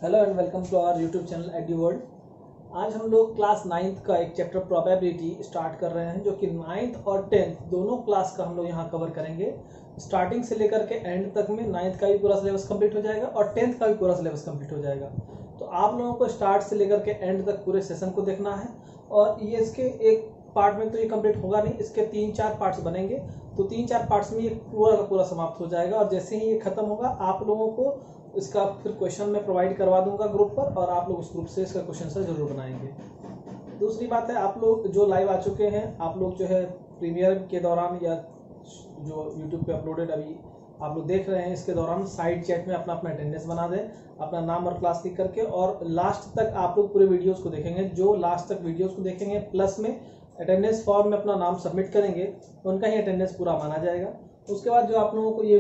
Hello and welcome to our YouTube channel Eduworld. आज हम लोग क्लास 9th का एक चैप्टर प्रोबेबिलिटी स्टार्ट कर रहे हैं, जो कि 9th और 10th दोनों क्लास का हम लोग यहाँ कवर करेंगे। स्टार्टिंग से लेकर के एंड तक में 9th का भी पूरा सिलेबस कंप्लीट हो जाएगा और 10th का भी पूरा सिलेबस कंप्लीट हो जाएगा। तो आप लोगों को स्टार्ट से लेकर के एंड तक पूरे सेशन को देखना है। और ये इसके एक पार्ट में तो ये कंप्लीट होगा नहीं, इसके 3-4 पार्ट्स बनेंगे। तो 3-4 पार्ट्स में ये पूरा का पूरा समाप्त हो जाएगा और जैसे ही ये खत्म होगा आप लोगों को इसका फिर क्वेश्चन मैं प्रोवाइड करवा दूंगा ग्रुप पर, और आप लोग उस ग्रुप से इसका क्वेश्चन आंसर जरूर बनाएंगे। दूसरी बात है, आप लोग जो लाइव आ चुके हैं, आप लोग जो है प्रीमियर के दौरान या जो यूट्यूब पे अपलोडेड अभी आप लोग देख रहे हैं, इसके दौरान साइड चैट में अपना अपना अटेंडेंस बना दें, अपना नाम और क्लास लिख करके। और लास्ट तक आप लोग पूरे वीडियोस को देखेंगे, जो लास्ट तक वीडियोस को देखेंगे प्लस में अटेंडेंस फॉर्म में अपना नाम सबमिट करेंगे, उनका ही अटेंडेंस पूरा माना जाएगा। उसके बाद जो आप लोगों को ये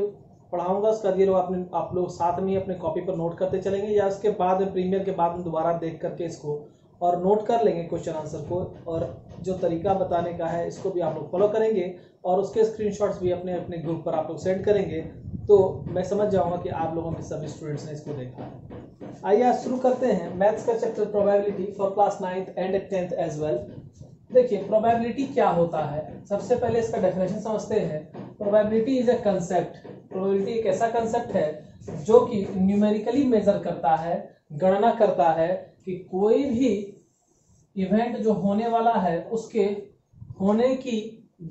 पढ़ाऊंगा उसका ये लोग आप लोग साथ में अपने कॉपी पर नोट करते चलेंगे, या उसके बाद में प्रीमियर के बाद में दोबारा देख करके इसको और नोट कर लेंगे क्वेश्चन आंसर को, और जो तरीका बताने का है इसको भी आप लोग फॉलो करेंगे और उसके स्क्रीनशॉट्स भी अपने अपने ग्रुप पर आप लोग सेंड करेंगे। तो मैं समझ जाऊंगा कि आप लोगों में सभी स्टूडेंट्स ने इसको देखा है। आइए आज शुरू करते हैं मैथ्स का chapter probability for class 9th and 10th as well. देखिए प्रोबेबिलिटी क्या होता है, सबसे पहले इसका डेफिनेशन समझते हैं। Probability is a concept. Probability एक ऐसा कंसेप्ट है जो कि न्यूमेरिकली मेजर करता है, गणना करता है कि कोई भी इवेंट जो होने वाला है उसके होने की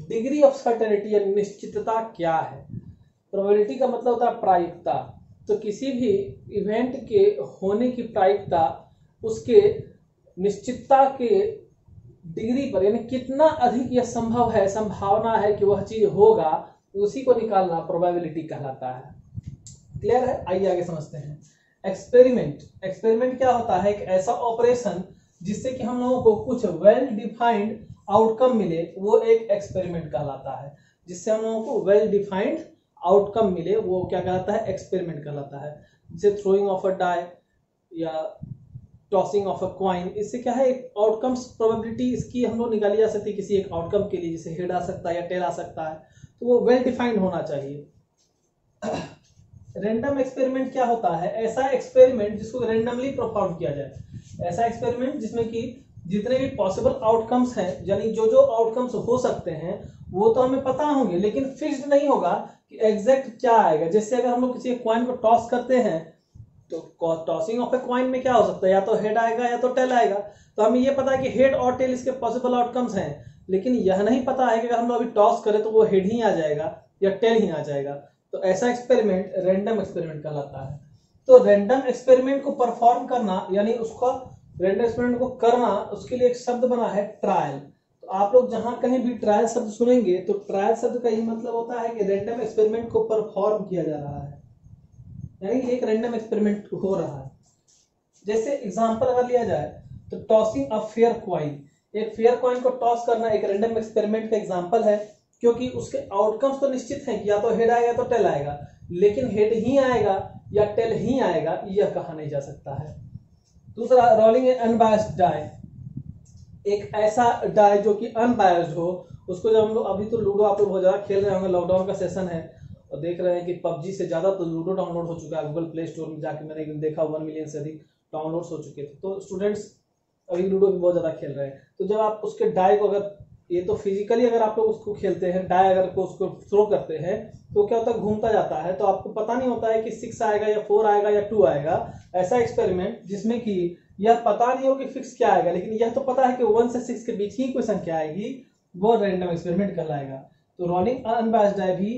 डिग्री ऑफ सर्टेनिटी या निश्चितता क्या है। प्रोबेबिलिटी का मतलब होता है प्रायिकता। तो किसी भी इवेंट के होने की प्रायिकता उसके निश्चितता के डिग्री पर, यानी कितना अधिक यह संभव है, संभावना है कि वह चीज होगा, उसी को निकालना प्रोबेबिलिटी कहलाता है। क्लियर है? आइए आगे समझते हैं। एक्सपेरिमेंट। एक्सपेरिमेंट क्या होता है? एक ऐसा ऑपरेशन जिससे कि हम लोगों को कुछ वेल डिफाइंड आउटकम मिले, वो एक एक्सपेरिमेंट कहलाता है। जिससे हम लोगों को वेल डिफाइंड आउटकम मिले वो क्या कहलाता है? एक्सपेरिमेंट कहलाता है। जैसे थ्रोइंग ऑफ अ डाई या टॉसिंग ऑफ अ क्वाइन, इससे क्या है, एक आउटकम्स प्रोबेबिलिटी इसकी हम लोग निकाली जा सकती है किसी एक आउटकम के लिए, जैसे हेड आ सकता है या टेल आ सकता है, तो वो वेल डिफाइंड होना चाहिए। रैंडम एक्सपेरिमेंट क्या होता है? ऐसा एक्सपेरिमेंट जिसको रैंडमली परफॉर्म किया जाए। ऐसा एक्सपेरिमेंट जिसमें कि जितने भी पॉसिबल आउटकम्स हैं, यानी जो जो आउटकम्स हो सकते हैं वो तो हमें पता होंगे, लेकिन फिक्स्ड नहीं होगा कि एग्जैक्ट क्या आएगा। जैसे अगर हम लोग किसी कॉइन को टॉस करते हैं तो टॉसिंग ऑफ ए कॉइन में क्या हो सकता है, या तो हेड आएगा या तो टेल आएगा। तो हमें ये पता है कि हेड और टेल इसके पॉसिबल आउटकम्स हैं, लेकिन यह नहीं पता है कि अगर हम लोग अभी टॉस करें तो वो हेड ही आ जाएगा या टेल ही आ जाएगा। तो ऐसा एक्सपेरिमेंट रैंडम एक्सपेरिमेंट कहलाता है। तो रैंडम एक्सपेरिमेंट को परफॉर्म करना, यानी उसको रैंडम एक्सपेरिमेंट को करना, उसके लिए एक शब्द बना है ट्रायल। तो आप लोग जहां कहीं भी ट्रायल शब्द सुनेंगे तो ट्रायल शब्द का ही मतलब होता है कि रैंडम एक्सपेरिमेंट को परफॉर्म किया जा रहा है, यानी एक रैंडम एक्सपेरिमेंट हो रहा है। जैसे एग्जांपल अगर लिया जाए तो टॉसिंग अ फेयर कॉइन, एक फेयर कॉइन को टॉस करना एक रैंडम एक्सपेरिमेंट का एग्जांपल है, क्योंकि उसके आउटकम्स तो निश्चित हैं कि या तो हेड आएगा तो टेल आएगा, लेकिन हेड ही आएगा या टेल ही आएगा यह कहा नहीं जा सकता है। दूसरा, रोलिंग ए अनबायस्ड डाई, एक ऐसा डाई जो कि अनबायस्ड हो। उसको जब हम लोग, अभी तो लूडो आप लोग बहुत ज्यादा खेल रहे होंगे, लॉकडाउन का सेशन है और देख रहे हैं कि पबजी से ज्यादा तो लूडो डाउनलोड हो चुका है। गूगल प्ले स्टोर में जाके मैंने देखा 1 मिलियन से अधिक डाउनलोड्स हो चुके थे। तो स्टूडेंट्स अभी लूडो भी बहुत ज्यादा खेल रहे हैं। तो जब आप उसके डाई को, अगर ये तो फिजिकली अगर आप लोग उसको खेलते हैं, डाई अगर को उसको थ्रो करते हैं तो क्या होता है, घूमता जाता है, तो आपको पता नहीं होता है कि 6 आएगा या 4 आएगा या 2 आएगा। ऐसा एक्सपेरिमेंट जिसमें कि यह पता नहीं हो कि फिक्स क्या आएगा, लेकिन यह तो पता है कि 1 से 6 के बीच ही कोई संख्या आएगी, वो रैंडम एक्सपेरिमेंट कहलाएगा। तो रोलिंग अनबायस्ड डाई भी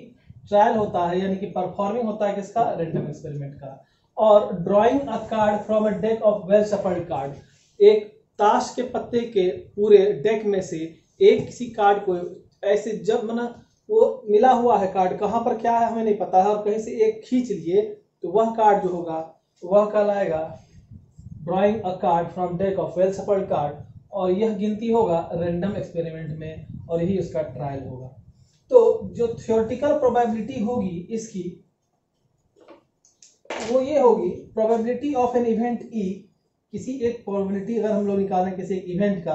ट्रायल होता है, यानी कि परफॉर्मिंग होता है किसका? रैंडम एक्सपेरिमेंट का। और drawing a card from a deck of well shuffled card, एक ताश के पत्ते के पूरे डेक में से एक किसी कार्ड को ऐसे जब मना वो मिला हुआ है, कार्ड कहां पर क्या है हमें नहीं पता है, और कहीं से एक खींच लिए तो वह कार्ड जो होगा वह कहलाएगा drawing a card from deck of well shuffled card, और यह गिनती होगा रैंडम एक्सपेरिमेंट में, और यही उसका ट्रायल होगा। तो जो थ्योरेटिकल प्रोबेबिलिटी होगी इसकी, वो ये होगी प्रोबेबिलिटी ऑफ एन इवेंट ई। किसी एक प्रोबेबिलिटी अगर हम लोग निकालें किसी एक इवेंट का,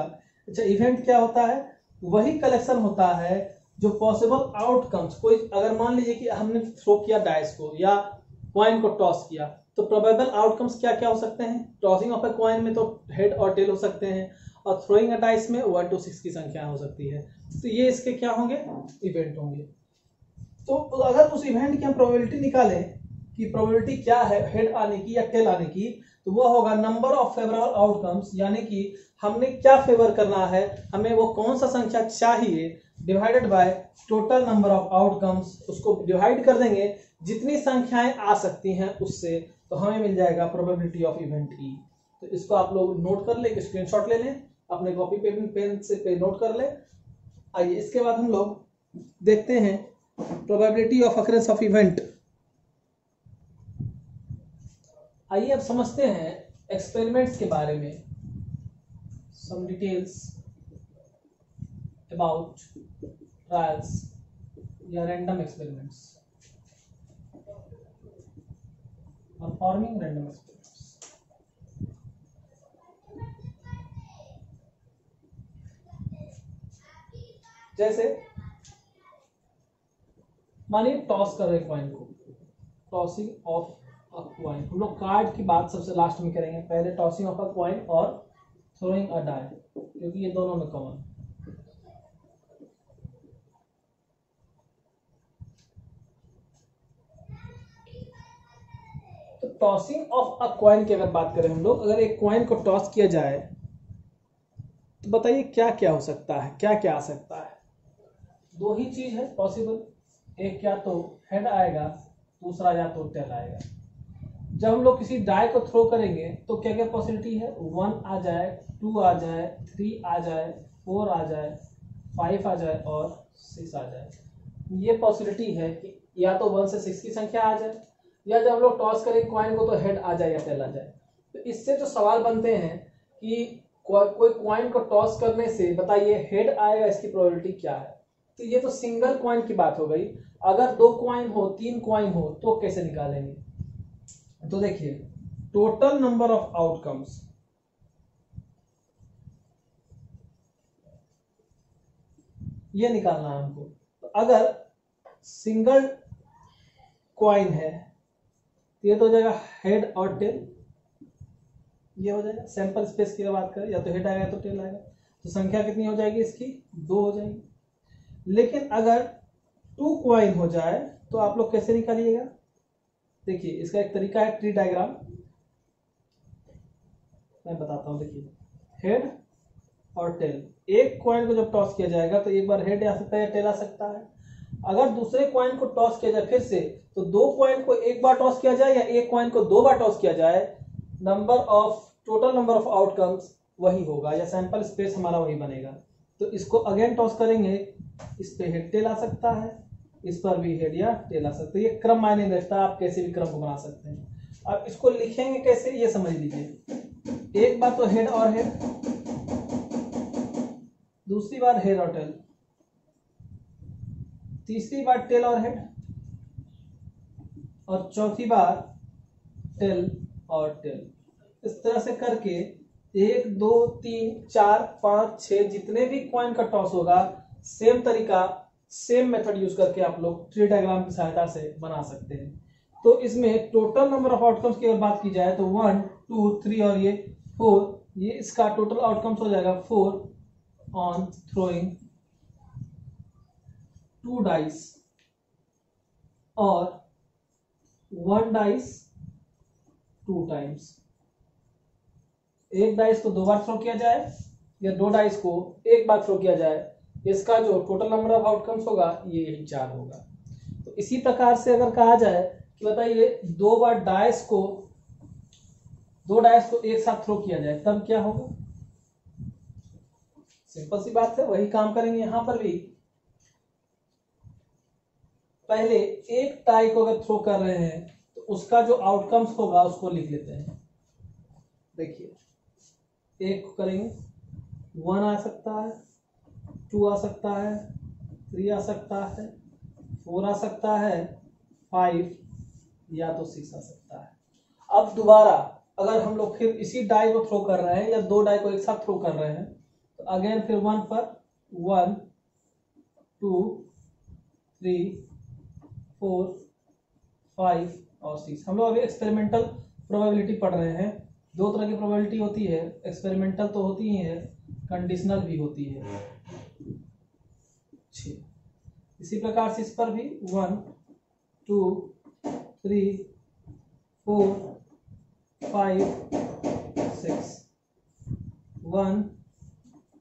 अच्छा इवेंट क्या होता है? वही कलेक्शन होता है जो पॉसिबल आउटकम्स, कोई अगर मान लीजिए कि हमने थ्रो किया डाइस को या कॉइन को टॉस किया, तो प्रोबेबल आउटकम्स क्या क्या हो सकते हैं? टॉसिंग ऑफ ए कॉइन में तो हेड और टेल हो सकते हैं, और थ्रोइंग अ डाइस में 1 to 6 की संख्या हो सकती है। तो ये इसके क्या होंगे? इवेंट होंगे। तो अगर उस इवेंट की हम प्रोबेबिलिटी निकालें कि प्रोबेबिलिटी क्या है हेड आने की या टेल आने की, तो वो होगा नंबर ऑफ फेवरेबल आउटकम्स, यानी कि हमने क्या फेवर करना है, हमें वो कौन सा संख्या चाहिए, divided by total number of outcomes. उसको डिवाइड कर देंगे जितनी संख्याएं आ सकती हैं उससे, तो हमें मिल जाएगा प्रोबेबिलिटी ऑफ इवेंट ई। तो इसको आप लोग नोट कर ले, स्क्रीनशॉट ले लें, अपने कॉपी पेन से पे नोट कर ले। आइए इसके बाद हम लोग देखते हैं probability of occurrence of event. आइए अब समझते हैं एक्सपेरिमेंट्स के बारे में, सम डिटेल्स अबाउट ट्रायल्स या random experiments, performing random experiments. जैसे मानिए टॉस कर रहे कॉइन को, टॉसिंग ऑफ अ कॉइन। हम लोग कार्ड की बात सबसे लास्ट में करेंगे, पहले टॉसिंग ऑफ अ कॉइन और थ्रोइंग अ डाई, क्योंकि ये दोनों में कॉमन। तो टॉसिंग ऑफ अ कॉइन की अगर बात करें हम लोग, अगर एक कॉइन को टॉस किया जाए तो बताइए क्या क्या हो सकता है, क्या क्या आ सकता है? दो ही चीज है पॉसिबल, एक या तो हेड आएगा, दूसरा या तो टेल आएगा। जब हम लोग किसी डाई को थ्रो करेंगे तो क्या क्या पॉसिबिलिटी है? 1 आ जाए, 2 आ जाए, 3 आ जाए, 4 आ जाए, 5 आ जाए और 6 आ जाए। ये पॉसिबिलिटी है कि या तो 1 से 6 की संख्या आ जाए, या जब हम लोग टॉस करें कॉइन को तो हेड आ जाए या टेल आ जाए। तो इससे जो सवाल बनते हैं कि कोई कॉइन को टॉस करने से बताइए हेड आएगा, इसकी प्रोबेबिलिटी क्या है? तो ये तो सिंगल कॉइन की बात हो गई। अगर 2 कॉइन हो, 3 कॉइन हो, तो कैसे निकालेंगे? तो देखिए टोटल नंबर ऑफ आउटकम्स, ये निकालना है हमको। तो अगर सिंगल कॉइन है तो ये तो हो जाएगा हेड और टेल, ये हो जाएगा। सैंपल स्पेस की बात करें, या तो हेड आएगा या तो टेल आएगा, तो संख्या कितनी हो जाएगी इसकी? 2 हो जाएगी। लेकिन अगर 2 कॉइन हो जाए तो आप लोग कैसे निकालिएगा? देखिए इसका एक तरीका है, ट्री डायग्राम मैं बताता हूं। देखिए हेड और टेल, एक कॉइन को जब टॉस किया जाएगा तो एक बार हेड आ सकता है या टेल आ सकता है। अगर दूसरे कॉइन को टॉस किया जाए फिर से, तो 2 कॉइन को एक बार टॉस किया जाए या एक कॉइन को 2 बार टॉस किया जाए, टोटल नंबर ऑफ आउटकम्स वही होगा, या सैंपल स्पेस हमारा वही बनेगा। तो इसको अगेन टॉस करेंगे, इस पे हेड टेल आ सकता है, इस पर भी हेड या टेल आ सकता है। ये क्रम मायने नहीं रखता, आप कैसे भी क्रम को बना सकते हैं। अब इसको लिखेंगे कैसे ये समझ लीजिए। एक बार तो हेड और हेड, दूसरी बार हेड और टेल, तीसरी बार टेल और हेड, और चौथी बार टेल और टेल। इस तरह से करके 1 2 3 4 5 6 जितने भी कॉइन का टॉस होगा, सेम तरीका, सेम मेथड यूज करके आप लोग ट्री डायग्राम की सहायता से बना सकते हैं। तो इसमें टोटल नंबर ऑफ आउटकम्स की अगर बात की जाए तो 1 2 3 और ये 4, ये इसका टोटल आउटकम्स हो जाएगा 4 ऑन थ्रोइंग 2 डाइस और 1 डाइस 2 टाइम्स। एक डाइस को 2 बार थ्रो किया जाए या 2 डाइस को एक बार थ्रो किया जाए, इसका जो टोटल नंबर ऑफ आउटकम्स होगा ये यही 4 होगा। तो इसी प्रकार से अगर कहा जाए कि बताइए 2 डाइस को एक साथ थ्रो किया जाए तब क्या होगा? सिंपल सी बात है, वही काम करेंगे यहां पर भी। पहले एक डाई को अगर थ्रो कर रहे हैं तो उसका जो आउटकम्स होगा उसको लिख लेते हैं। देखिए एक को करेंगे, 1 आ सकता है, 2 आ सकता है, 3 आ सकता है, 4 आ सकता है, 5 या तो 6 आ सकता है। अब दोबारा अगर हम लोग फिर इसी डाई को थ्रो कर रहे हैं या 2 डाई को एक साथ थ्रो कर रहे हैं, तो अगेन फिर 1 पर 1 2 3 4 5 और 6। हम लोग अभी एक्सपेरिमेंटल प्रोबेबिलिटी पढ़ रहे हैं। दो तरह की प्रोबेबिलिटी होती है, एक्सपेरिमेंटल तो होती ही है, कंडीशनल भी होती है। 6। इसी प्रकार से इस पर भी 1 2 3 4 5 6 1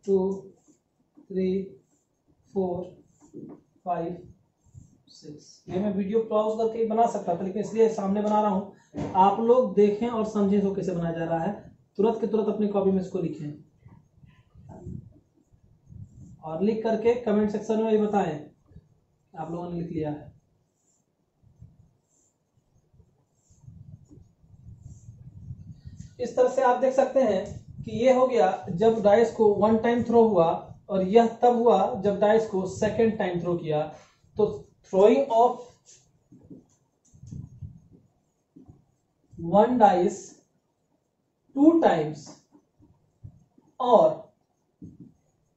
2 3 4 5 6। ये मैं वीडियो पॉज करके बना सकता था, लेकिन इसलिए सामने बना रहा हूं, आप लोग देखें और समझें तो कैसे बनाया जा रहा है। तुरंत के तुरंत अपनी कॉपी में इसको लिखें और लिख करके कमेंट सेक्शन में ये बताएं आप लोगों ने लिख लिया है। इस तरह से आप देख सकते हैं कि ये हो गया जब डाइस को 1 टाइम थ्रो हुआ, और यह तब हुआ जब डाइस को 2nd टाइम थ्रो किया। तो थ्रोइंग ऑफ 1 डाइस 2 टाइम्स और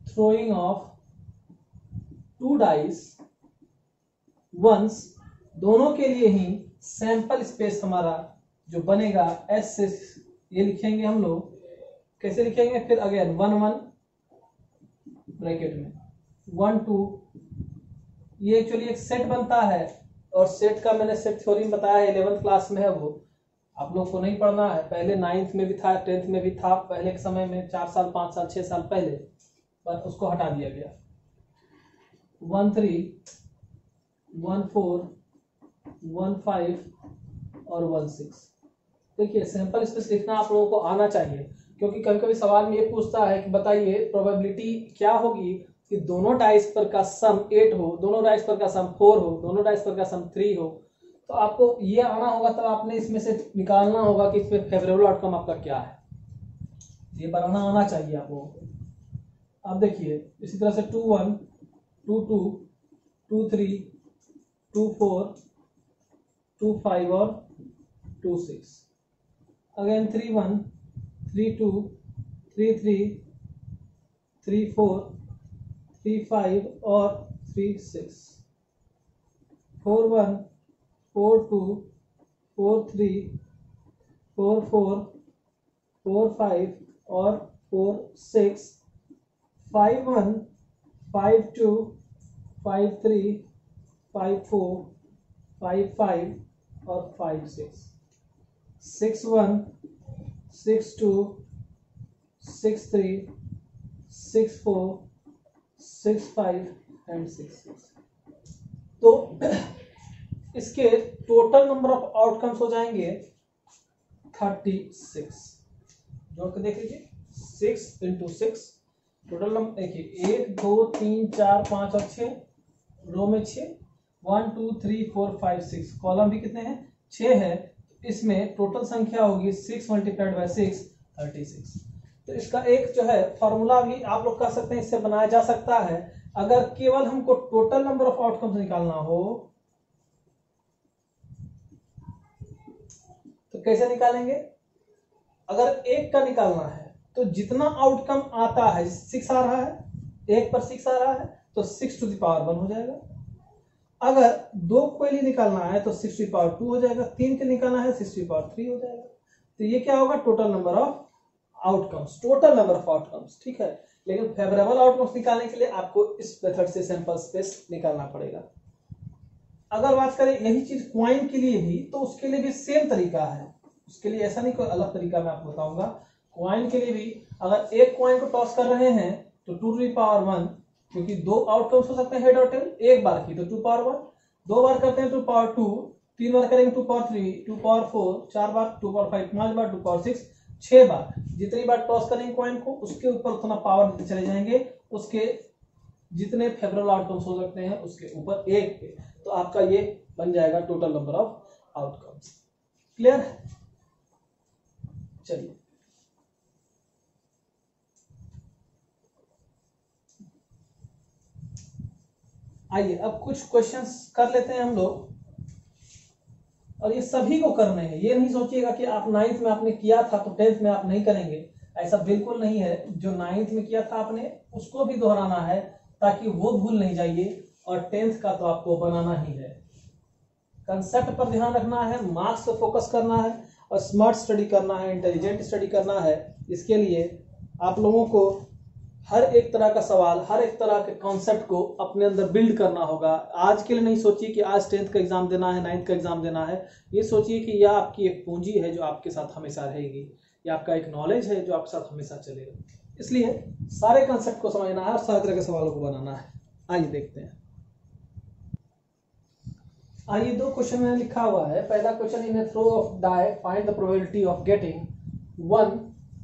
थ्रोइंग ऑफ 2 डाइस वंस, दोनों के लिए ही सैंपल स्पेस हमारा जो बनेगा एस से, ये लिखेंगे हम लोग। कैसे लिखेंगे? फिर अगेन 1 1 ब्रैकेट में 1 2, ये एक्चुअली एक सेट बनता है, और सेट का मैंने सेट थ्योरी बताया है, 11th क्लास में है, वो आप लोग को नहीं पढ़ना है। पहले 9th में भी था, 10th में भी था, पहले के समय में 4 साल 5 साल 6 साल पहले, पर उसको हटा दिया गया। 1 3 1 4 1 5 और 1 6। देखिए सैंपल स्पेस लिखना आप लोगों को आना चाहिए, क्योंकि कभी कभी सवाल में ये पूछता है कि बताइए प्रोबेबिलिटी क्या होगी कि दोनों डाइस पर का सम 8 हो, दोनों डाइस पर का सम 4 हो, दोनों डाइस पर का सम 3 हो। तो आपको ये आना होगा, तब आपने इसमें से निकालना होगा कि इसमें फेवरेबल आउटकम आपका क्या है। ये बनाना आना चाहिए आप लोगों को। अब देखिए इसी तरह से 2 1 2 2 2 3 2 4 2 5 और 2 6। अगेन 3 1 3 2 3 3 3 4 3 5 और 3 6। 4 1 4 2 4 3 4 4 4 5 और 4 6। 5 1 5 2 5 3 5 4 5 5 और 5 6। 6 1 6 2 6 3 6 4 6 5 एंड 6 6। तो इसके टोटल नंबर ऑफ आउटकम्स हो जाएंगे 36। जोड़ के देख लीजिए, 6 इंटू 6 टोटल नंबर देखिए 1 2 3 4 5 और 6, रो में 6, 1 2 3 4 5 6, कॉलम भी कितने हैं? 6 है। इसमें टोटल संख्या होगी 6 मल्टीप्लाइड बाय 6 36। तो इसका एक जो है फॉर्मूला भी आप लोग कर सकते हैं, इससे बनाया जा सकता है। अगर केवल हमको टोटल नंबर ऑफ आउटकम्स निकालना हो तो कैसे निकालेंगे? अगर एक का निकालना है तो जितना आउटकम आता है, 6 आ रहा है, 1 पर 6 आ रहा है, तो 6 टू द पावर 1 हो जाएगा। अगर 2 के लिए निकालना है तो 6 टू द पावर 2 हो जाएगा, 3 के निकालना है 6 टू द पावर 3 हो जाएगा। तो ये क्या होगा? Total number of outcomes, total number of outcomes, ठीक है। लेकिन फेवरेबल आउटकम्स निकालने के लिए आपको इस मेथड से सैंपल स्पेस निकालना पड़ेगा। अगर बात करें यही चीज क्वाइन के लिए भी, तो उसके लिए भी सेम तरीका है। उसके लिए ऐसा नहीं कोई अलग तरीका मैं आपको बताऊंगा। क्वाइन के लिए भी अगर एक क्वाइन को टॉस कर रहे हैं तो 2 टू द पावर 1, क्योंकि 2 आउटकम्स हो सकते हैं हेड और टेल, एक बार की तो 2 पावर 1, 2 बार करते हैं 2 पावर 2, 3 बार करेंगे 2 पावर 3, 2 पावर 4, 4 बार 2 पावर 5, 5 बार 2 पावर 6, 6 बार। जितनी बार टॉस करेंगे क्वाइन को उसके ऊपर उतना पावर देते चले जाएंगे, उसके जितने फेवरेबल आउटकम्स हो सकते हैं उसके ऊपर एक पे। तो आपका ये बन जाएगा total number of outcomes. Clear है? चलिए आइए अब कुछ क्वेश्चंस कर लेते हैं हम लोग, और ये सभी को करने हैं। ये नहीं सोचिएगा कि आप 9th में आपने किया था तो 10th में आप नहीं करेंगे, ऐसा बिल्कुल नहीं है। जो 9th में किया था आपने उसको भी दोहराना है ताकि वो भूल नहीं जाइए, और 10th का तो आपको बनाना ही है। कंसेप्ट पर ध्यान रखना है, मार्क्स पे फोकस करना है और स्मार्ट स्टडी करना है, इंटेलिजेंट स्टडी करना है। इसके लिए आप लोगों को हर एक तरह का सवाल, हर एक तरह के कॉन्सेप्ट को अपने अंदर बिल्ड करना होगा। आज के लिए नहीं सोचिए कि आज 10th का एग्जाम देना है, 9th का एग्जाम देना है। ये सोचिए कि यह आपकी एक पूंजी है जो आपके साथ हमेशा रहेगी, यह आपका एक नॉलेज है जो आपके साथ हमेशा चलेगा। इसलिए सारे कॉन्सेप्ट को समझना है और सारे तरह के सवालों को बनाना है। आइए देखते हैं। आइए 2 क्वेश्चन में लिखा हुआ है। पहला question, in a throw of die find the probability of getting 1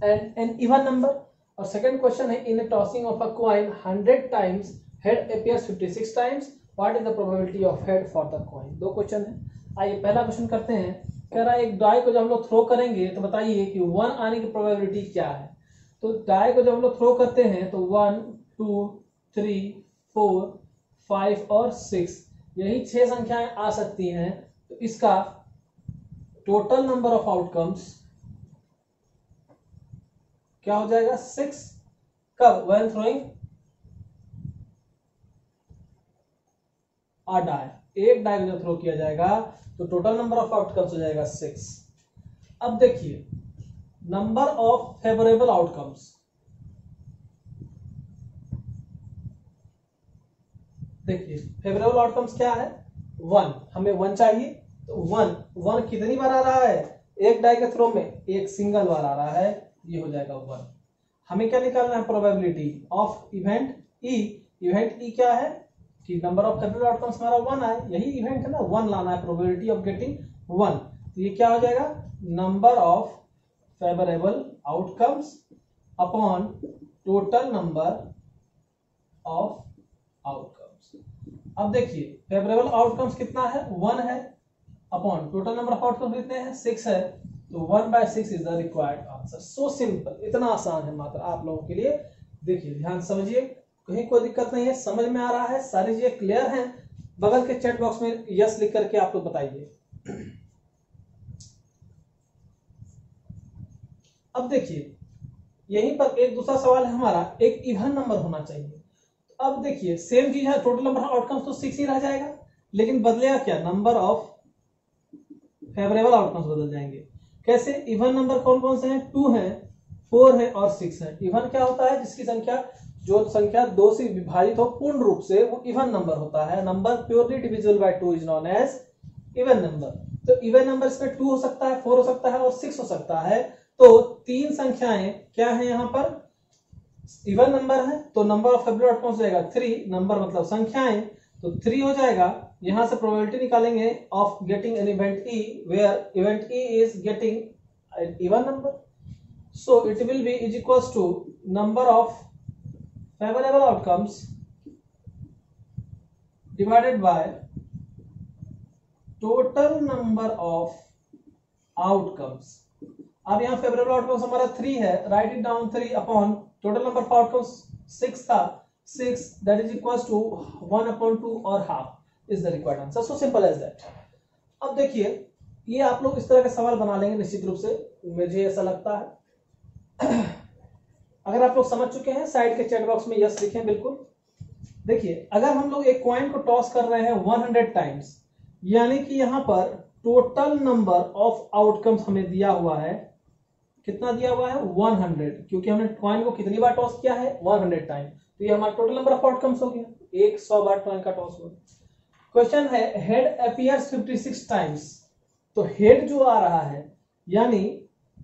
and an even number. और सेकंड क्वेश्चन है, in a tossing of a coin 100 times head appears 56 times, what is the probability of head for the coin. 2 question है। आइए पहला question करते हैं। कह रहा है एक डाई को जब हम लोग थ्रो करेंगे तो बताइए कि 1 आने की प्रोबेबिलिटी क्या है। तो डाई को जब हम लोग थ्रो करते हैं तो 1 2 3 4 5 और 6 यही 6 संख्याएं आ सकती हैं। तो इसका टोटल नंबर ऑफ आउटकम्स क्या हो जाएगा, 6। कब, व्हेन थ्रोइंग अ डाई, एक डाई जब थ्रो किया जाएगा तो टोटल नंबर ऑफ आउटकम्स हो जाएगा 6। अब देखिए नंबर ऑफ फेवरेबल आउटकम्स, देखिए फेवरेबल आउटकम्स क्या है, 1, हमें 1 चाहिए। तो 1 कितनी बार आ रहा है, एक डाई के थ्रो में एक सिंगल बार आ रहा है, ये हो जाएगा 1। हमें क्या निकालना है, probability of event E. Event E क्या है कि नंबर ऑफ फेवरेबल आउटकम्स हमारा 1 आए, यही इवेंट है ना, 1 लाना है, प्रोबेबिलिटी ऑफ गेटिंग 1। तो ये क्या हो जाएगा, number of favourable outcomes upon total number of outcomes. अब देखिए फेवरेबल आउटकम्स कितना है, 1 है, upon total number of outcomes कितने हैं, 6 है। तो 1/6 is the required answer. So simple, इतना आसान है मात्र आप लोगों के लिए। देखिए ध्यान समझिए, कहीं कोई दिक्कत नहीं है, समझ में आ रहा है, सारी चीजें क्लियर हैं। बगल के चैट बॉक्स में यस लिख करके आप लोग बताइए। अब देखिए यहीं पर एक दूसरा सवाल है हमारा, एक इवन नंबर होना चाहिए। अब देखिए सेम चीज है, टोटल नंबर ऑफ आउटकम्स तो 6 ही रह जाएगा, लेकिन बदलेगा क्या, नंबर ऑफ फेवरेबल आउटकम्स बदल जाएंगे। कैसे, इवन नंबर कौन कौन से हैं, 2 है, 4 है और 6 है। इवन क्या होता है, जिसकी संख्या, जो संख्या 2 से विभाजित हो पूर्ण रूप से, वो इवन नंबर होता है। Number purely divisible by 2 is known as even number. तो इवन नंबर इसमें 2 हो सकता है, 4 हो सकता है और 6 हो सकता है। तो 3 संख्याएं क्या है यहाँ पर, इवन नंबर है, तो नंबर ऑफ फेवरेबल आउटकम्स हो जाएगा 3। नंबर मतलब संख्याएं, तो 3 हो जाएगा। यहां से प्रोबेबिलिटी निकालेंगे of getting an event E, where event E is getting an even number. So it will be is equals to number of favourable outcomes divided by total number of outcomes. अब यहाँ favourable outcomes हमारा 3 है, write it down 3 upon total number of outcomes 6 था, 6 that is equals to 1/2 और half is the required answer. So simple as that. अब देखिए ये आप लोग इस तरह के सवाल बना लेंगे निश्चित रूप से, मुझे ऐसा लगता है। अगर आप लोग समझ चुके हैं साइड के चैट बॉक्स में यस लिखें बिल्कुल। देखिए अगर हम लोग एक कॉइन को टॉस कर रहे हैं 100 टाइम्स, यानी कि यहाँ पर टोटल नंबर ऑफ आउटकम्स हमें दिया हुआ है, कितना दिया हुआ है, 100, क्योंकि हमने कॉइन को कितनी बार टॉस किया है, 100 टाइम। तो ये हमारा टोटल नंबर ऑफ आउटकम्स हो गया, 100 बार कॉइन का टॉस हुआ। क्वेश्चन है हेड अपीयर्स 56 टाइम्स। तो हेड जो आ रहा है, यानी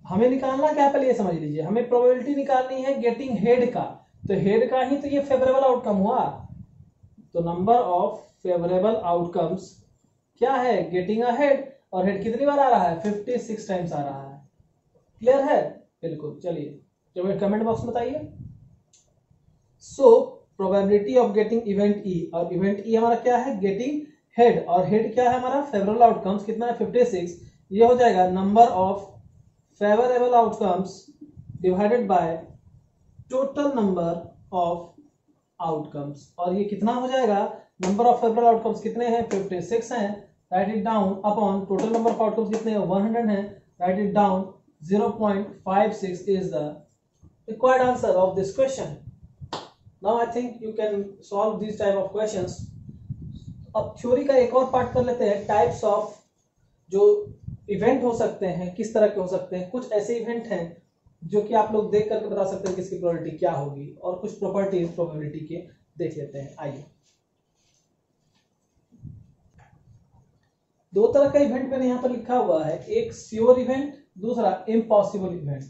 हमें निकालना क्या है, पहले ये समझ लीजिए, हमें प्रोबेबिलिटी निकालनी है गेटिंग हेड का। तो हेड का ही तो ये फेवरेबल आउटकम हुआ। तो नंबर ऑफ फेवरेबल आउटकम्स क्या है, गेटिंग अ हेड, और हेड कितनी बार आ रहा है, 56 टाइम्स आ रहा है। क्लियर है, बिल्कुल। चलिए कमेंट बॉक्स में बताइए। So probability of getting event E, और इवेंट ई हमारा क्या है, गेटिंग हेड, और हेड क्या है हमारा, फेवरेबल आउटकम्स, कितना है, 56। ये हो जाएगा number of favourable outcomes divided by total number of outcomes, और ये कितना हो जाएगा, नंबर ऑफ फेवरेबल आउटकम्स कितने हैं, 56 हैं, right it down, upon total number of outcomes कितने हैं, 100 हैं, right it down, 0.56 is the required answer of this question. Now I think you can solve these type of questions. अब theory का एक और पार्ट कर लेते हैं, टाइप्स ऑफ जो इवेंट हो सकते हैं, किस तरह के हो सकते हैं। कुछ ऐसे इवेंट हैं जो कि आप लोग देख करके बता सकते हैं कि इसकी प्रोबेबिलिटी क्या होगी, और कुछ प्रॉपर्टीज प्रोबेबिलिटी के देख लेते हैं। आइए, दो तरह का इवेंट मैंने यहाँ पर लिखा हुआ है, एक श्योर इवेंट, दूसरा इम्पॉसिबल इवेंट।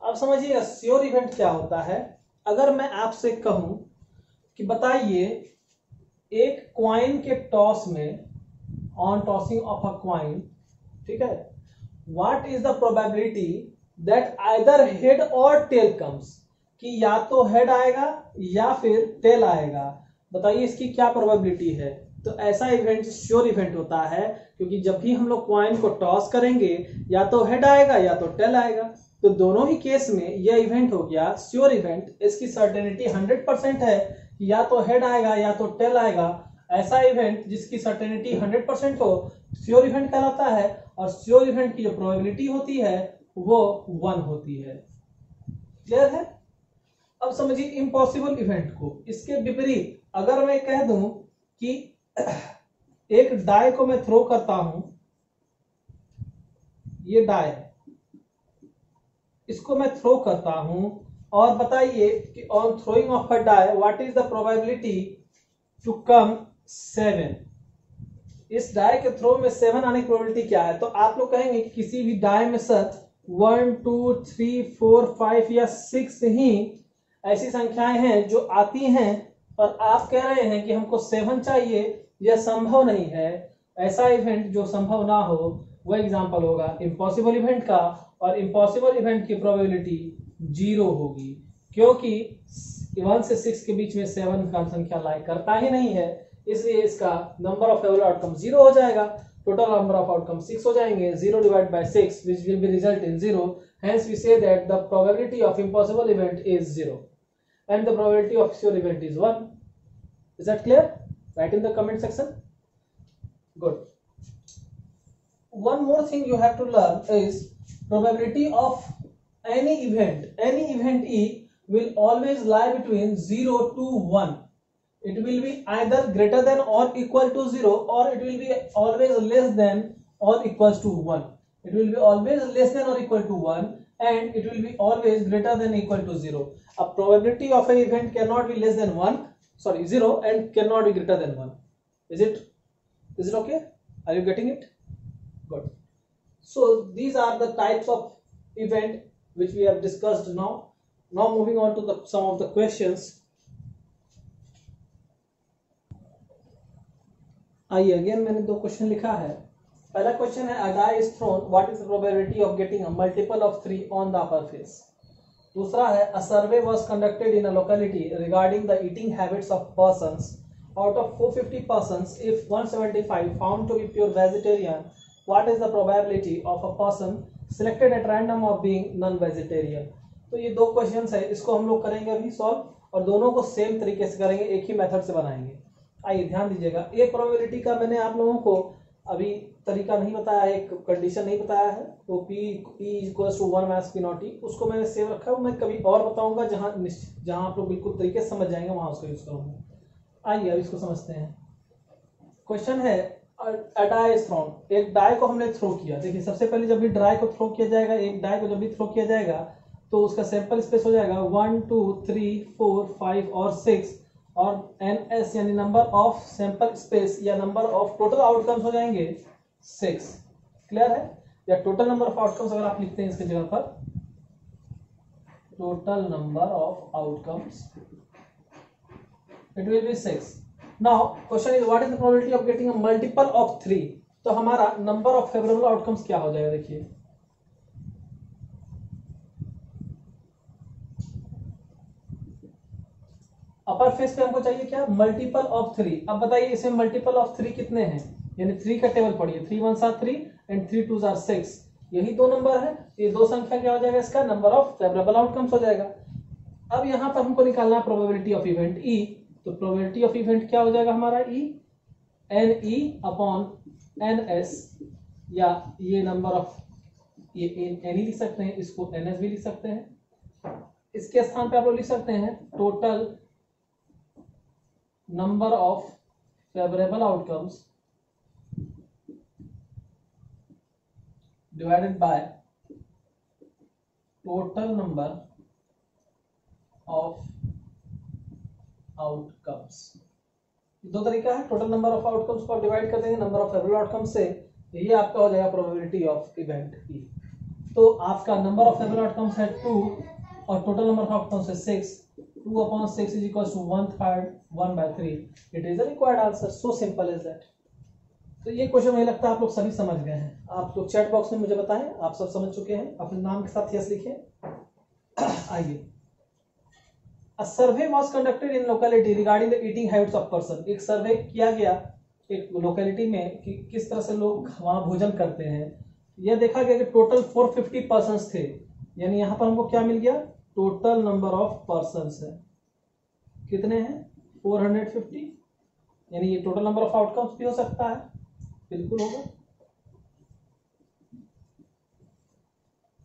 अब समझिएगा श्योर इवेंट क्या होता है। अगर मैं आपसे कहूं कि बताइए एक क्वाइन के टॉस में, on tossing of a coin, ठीक है, what is the probability that either head और टेल कम्स, कि या तो हेड आएगा या फिर टेल आएगा, बताइए इसकी क्या प्रोबेबिलिटी है। तो ऐसा इवेंट श्योर इवेंट होता है, क्योंकि जब भी हम लोग क्वाइन को टॉस करेंगे या तो हेड आएगा या तो टेल आएगा, तो दोनों ही केस में यह इवेंट हो गया श्योर इवेंट। इसकी सर्टेनिटी 100% है कि या तो हेड आएगा या तो टेल आएगा। ऐसा इवेंट जिसकी सर्टेनिटी 100% हो श्योर इवेंट कहलाता है, और श्योर इवेंट की जो प्रोबेबिलिटी होती है वो 1 होती है। क्लियर है? अब समझिए इम्पॉसिबल इवेंट को, इसके विपरीत अगर मैं कह दूं कि एक डाई को मैं थ्रो करता हूं, ये डाई है, इसको मैं थ्रो करता हूं, और बताइए कि on throwing of a die what is the probability to come 7। इस डाई के थ्रो में 7 आने की प्रोबेबिलिटी क्या है। तो आप लोग कहेंगे कि किसी भी डाई में सर 1 2 3 4 5 या 6 ही ऐसी संख्याएं हैं जो आती हैं, और आप कह रहे हैं कि हमको 7 चाहिए, यह संभव नहीं है। ऐसा इवेंट जो संभव ना हो वो एग्जांपल होगा इम्पॉसिबल इवेंट का, और इम्पॉसिबल इवेंट की प्रोबेबिलिटी 0 होगी, क्योंकि 1 से 6 के बीच में 7 का संख्या लाई करता ही नहीं है, इसलिए इसका नंबर ऑफ फेवरेबल आउटकम 0 हो जाएगा। टोटल नंबर ऑफ आउटकम 6 हो जाएंगे, 0 divide by 6 which will be result in 0. Hence we say that the probability of impossible event is 0 and the probability of sure event is 1. Is that clear? Write in the comment section. Good. One more thing you have to learn is probability of any event E will always lie between 0 to 1. It will be either greater than or equal to 0, or it will be always less than or equals to 1. It will be always less than or equal to 1, and it will be always greater than or equal to 0. A probability of an event cannot be less than 0, and cannot be greater than 1. Is it okay? Are you getting it? Good. So these are the types of event which we have discussed now. Now moving on to some of the questions. आइए, again मैंने 2 question लिखा है। पहला question है, a die is thrown, what is the probability of getting a multiple of 3 on the upper face? दूसरा है, a survey was conducted in a locality regarding the eating habits of persons. Out of 450 persons, if 175 found to be pure vegetarian, what is the probability of a person selected at random of being non-vegetarian? तो ये 2 question है, इसको हम लोग करेंगे अभी solve, और दोनों को सेम तरीके से करेंगे, एक ही मेथड से बनाएंगे। आइए ध्यान दीजिएगा, एक प्रोबेबिलिटी का मैंने आप लोगों को अभी तरीका नहीं बताया है, एक कंडीशन नहीं बताया है, तो P equals to 1 minus P not, उसको मैंने सेव रखा है, मैं कभी और बताऊंगा जहां आप लोग बिल्कुल तरीके से समझ जाएंगे, वहां उसको यूज करूंगा। आइए अब इसको समझते हैं। क्वेश्चन है, a die is thrown, एक डाई को हमने थ्रो किया। देखिए सबसे पहले जब भी डाई को थ्रो किया जाएगा, एक डाई को जब भी थ्रो किया जाएगा तो उसका सैंपल स्पेस हो जाएगा 1 2 3 4 5 और 6, और NS यानी नंबर ऑफ सैंपल स्पेस या नंबर ऑफ टोटल आउटकम्स हो जाएंगे 6। क्लियर है? या टोटल नंबर ऑफ आउटकम्स अगर आप लिखते हैं इसके जगह पर, total number of outcomes, it will B 6। Now question is what is the probability of getting a multiple of 3? तो हमारा नंबर ऑफ फेवरेबल आउटकम्स क्या हो जाएगा, देखिए अपर फेस पे हमको चाहिए क्या, मल्टीपल ऑफ 3। अब बताइए इसमें मल्टीपल ऑफ 3 कितने हैं, यानी 3 का टेबल पढ़िए, 3 1 are 3 एंड 3 2 are 6, यही 2 नंबर है, ये 2 संख्या क्या हो जाएगा, इसका नंबर ऑफ फेवरेबल आउटकम्स हो जाएगा। अब यहाँ पर हमको निकालना प्रोबेबिलिटी ऑफ इवेंट E, तो प्रोबेबिलिटी ऑफ इवेंट क्या हो जाएगा हमारा E, NE अपॉन NS, या ये नंबर ऑफ, ये NE लिख सकते हैं, इसको NS भी लिख सकते हैं, इसके स्थान पे आप लोग लिख सकते हैं total number of favorable outcomes divided by total number of outcomes। दो तरीका है, टोटल नंबर ऑफ आउटकम्स को आप डिवाइड कर देंगे नंबर ऑफ फेवरेबल आउटकम्स से, ये आपका हो जाएगा प्रोबेबिलिटी ऑफ इवेंट ई। तो आपका नंबर ऑफ फेवरेबल आउटकम्स है 2 और टोटल नंबर ऑफ आउटकम्स है 6। 2/6 is equals to 1/3 1/3। It is the required answer. So simple is that. तो ये क्वेश्चन मुझे लगता है आप लोग सभी समझ गए हैं। आप लोग चैट बॉक्स में मुझे बताएं आप सब समझ चुके हैं। अपने नाम के साथ यस लिखिए। आइए, A survey was conducted in locality regarding the eating habits of person। एक सर्वे किया गया एक लोकेलिटी में कि किस तरह से लोग वहां भोजन करते हैं। यह देखा गया कि टोटल 450 पर्सन्स थे, यानी यहाँ पर हमको क्या मिल गया, टोटल नंबर ऑफ पर्सन्स है कितने हैं 450, यानी ये टोटल नंबर ऑफ आउटकम्स भी हो सकता है, बिल्कुल होगा।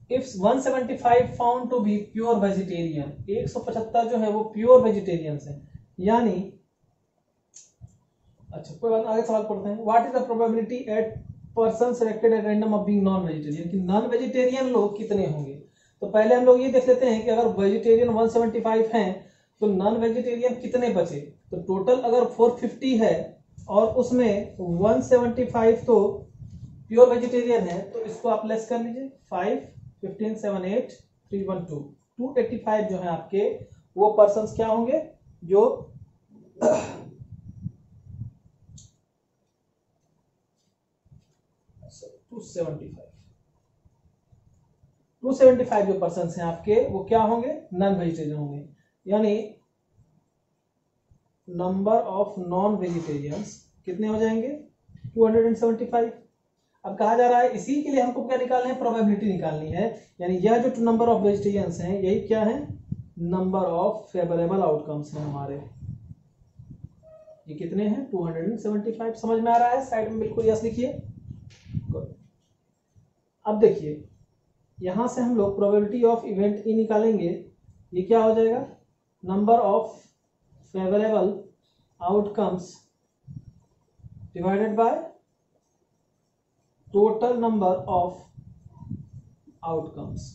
If 175 found to be pure vegetarian, 175 जो है वो प्योर वेजिटेरियंस हैं, यानी अच्छा कोई बात, आगे सवाल पढ़ते हैं। What is the probability at person selected at random of being non vegetarian, कि नॉन वेजिटेरियन लोग कितने होंगे। तो पहले हम लोग ये देख लेते हैं कि अगर वेजिटेरियन 175 हैं तो नॉन वेजिटेरियन कितने बचे। तो टोटल अगर 450 है और उसमें 175 तो प्योर वेजिटेरियन है, तो इसको आप लेस कर लीजिए। 5 15 7 8 312 285 जो है आपके वो पर्सन्स क्या होंगे जो 275 जो पर्सन्स हैं आपके वो क्या होंगे, नॉन वेजिटेरियन होंगे। यानी नंबर ऑफ नॉन वेजिटेरियंस कितने हो जाएंगे 275। अब कहा जा रहा है इसी के लिए हमको क्या निकालना है, प्रोबेबिलिटी निकालनी है। यानी यह जो नंबर ऑफ वेजिटेरियंस हैं यही क्या है, नंबर ऑफ फेवरेबल आउटकम्स हैं हमारे। ये कितने हैं 275। समझ में आ रहा है, साइड में बिल्कुल यस लिखिए। अब देखिए यहां से हम लोग प्रोबेबिलिटी ऑफ इवेंट ई निकालेंगे। ये क्या हो जाएगा, number of favourable outcomes divided bye total number of outcomes।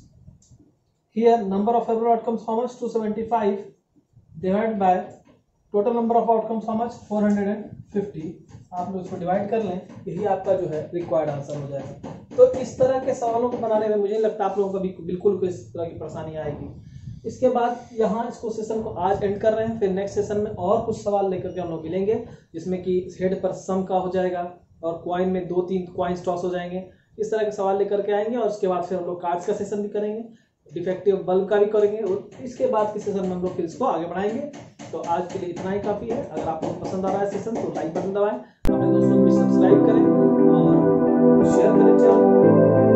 Here number of favorable outcomes how much 275 divided by total number of outcomes how much 450। आप लोग इसको डिवाइड कर लें, यही आपका जो है रिक्वायर्ड आंसर हो जाएगा। तो इस तरह के सवालों को बनाने में मुझे नहीं लगता आप लोगों को भी बिल्कुल कोई इस तरह की परेशानी आएगी। इसके बाद यहाँ इसको सेशन को आज एंड कर रहे हैं, फिर नेक्स्ट सेशन में और कुछ सवाल लेकर के हम लोग मिलेंगे, जिसमें कि हेड पर सम का हो जाएगा और क्वाइन में 2-3 क्वाइंस टॉस हो जाएंगे। इस तरह के सवाल लेकर के आएंगे और उसके बाद फिर हम लोग कार्ड्स का सेशन भी करेंगे, डिफेक्टिव बल्ब का भी करेंगे और इसके बाद के सेशन में हम लोग फिर इसको आगे बढ़ाएंगे। तो आज के लिए इतना ही काफी है। अगर आपको पसंद आ रहा है सेशन तो लाइक बटन दबाएं, अपने दोस्तों को भी सब्सक्राइब करें और शेयर करें चैनल।